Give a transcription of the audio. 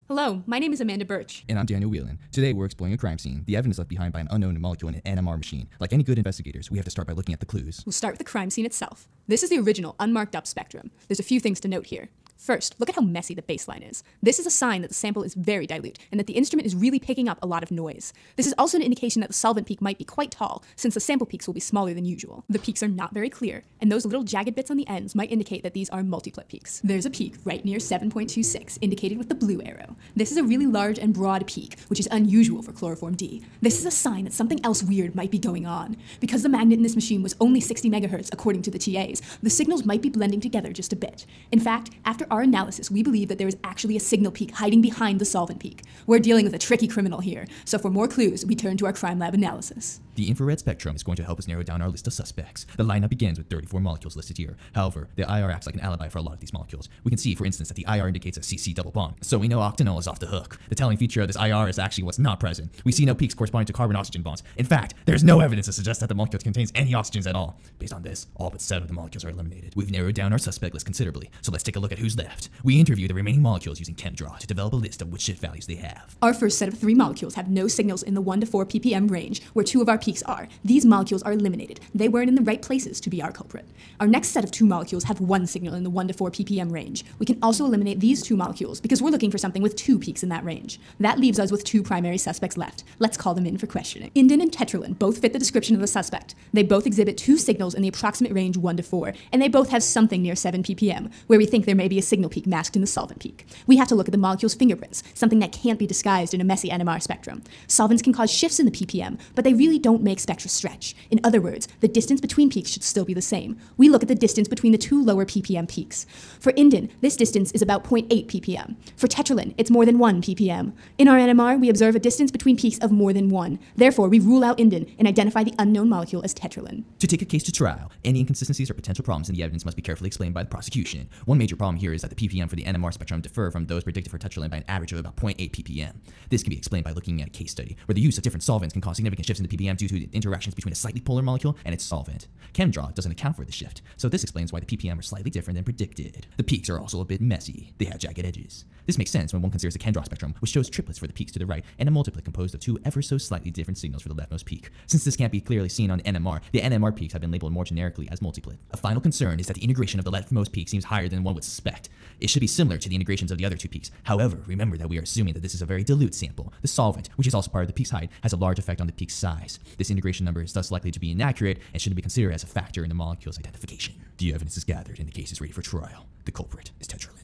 Hello, my name is Amanda Birch. And I'm Daniel Whelan. Today we're exploring a crime scene, the evidence left behind by an unknown molecule in an NMR machine. Like any good investigators, we have to start by looking at the clues. We'll start with the crime scene itself. This is the original unmarked up spectrum. There's a few things to note here. First, look at how messy the baseline is. This is a sign that the sample is very dilute and that the instrument is really picking up a lot of noise. This is also an indication that the solvent peak might be quite tall, since the sample peaks will be smaller than usual. The peaks are not very clear, and those little jagged bits on the ends might indicate that these are multiplet peaks. There's a peak right near 7.26, indicated with the blue arrow. This is a really large and broad peak, which is unusual for chloroform D. This is a sign that something else weird might be going on. Because the magnet in this machine was only 60 megahertz according to the TAs, the signals might be blending together just a bit. In fact, after our analysis, we believe that there is actually a signal peak hiding behind the solvent peak. We're dealing with a tricky criminal here, so for more clues, we turn to our crime lab analysis. The infrared spectrum is going to help us narrow down our list of suspects. The lineup begins with 34 molecules listed here. However, the IR acts like an alibi for a lot of these molecules. We can see, for instance, that the IR indicates a CC double bond, so we know octanol is off the hook. The telling feature of this IR is actually what's not present. We see no peaks corresponding to carbon-oxygen bonds. In fact, there's no evidence to suggest that the molecule contains any oxygens at all. Based on this, all but 7 of the molecules are eliminated. We've narrowed down our suspect list considerably, so let's take a look at who's left. We interview the remaining molecules using CHEM to develop a list of which shift values they have. Our first set of 3 molecules have no signals in the 1 to 4 ppm range, where 2 of our peaks are. These molecules are eliminated. They weren't in the right places to be our culprit. Our next set of 2 molecules have 1 signal in the 1 to 4 ppm range. We can also eliminate these 2 molecules because we're looking for something with 2 peaks in that range. That leaves us with 2 primary suspects left. Let's call them in for questioning. Indin and tetralin both fit the description of the suspect. They both exhibit 2 signals in the approximate range 1 to 4, and they both have something near 7 ppm, where we think there may be a signal peak masked in the solvent peak. We have to look at the molecule's fingerprints, something that can't be disguised in a messy NMR spectrum. Solvents can cause shifts in the ppm, but they really don't make spectra stretch. In other words, the distance between peaks should still be the same. We look at the distance between the 2 lower ppm peaks. For indin, this distance is about 0.8 ppm. For tetralin, it's more than 1 ppm. In our NMR, we observe a distance between peaks of more than 1. Therefore, we rule out indin and identify the unknown molecule as tetralin. To take a case to trial, any inconsistencies or potential problems in the evidence must be carefully explained by the prosecution. One major problem here is that the ppm for the NMR spectrum differ from those predicted for tetralin by an average of about 0.8 ppm. This can be explained by looking at a case study where the use of different solvents can cause significant shifts in the ppm due to the interactions between a slightly polar molecule and its solvent. ChemDraw doesn't account for this shift, so this explains why the ppm are slightly different than predicted. The peaks are also a bit messy. They have jagged edges. This makes sense when one considers the ChemDraw spectrum, which shows triplets for the peaks to the right and a multiplet composed of 2 ever so slightly different signals for the leftmost peak. Since this can't be clearly seen on NMR, the NMR peaks have been labeled more generically as multiplet. A final concern is that the integration of the leftmost peak seems higher than one would suspect. It should be similar to the integrations of the other 2 peaks. However, remember that we are assuming that this is a very dilute sample. The solvent, which is also part of the peak's height, has a large effect on the peak's size. This integration number is thus likely to be inaccurate and shouldn't be considered as a factor in the molecule's identification. The evidence is gathered and the case is ready for trial. The culprit is tetralin.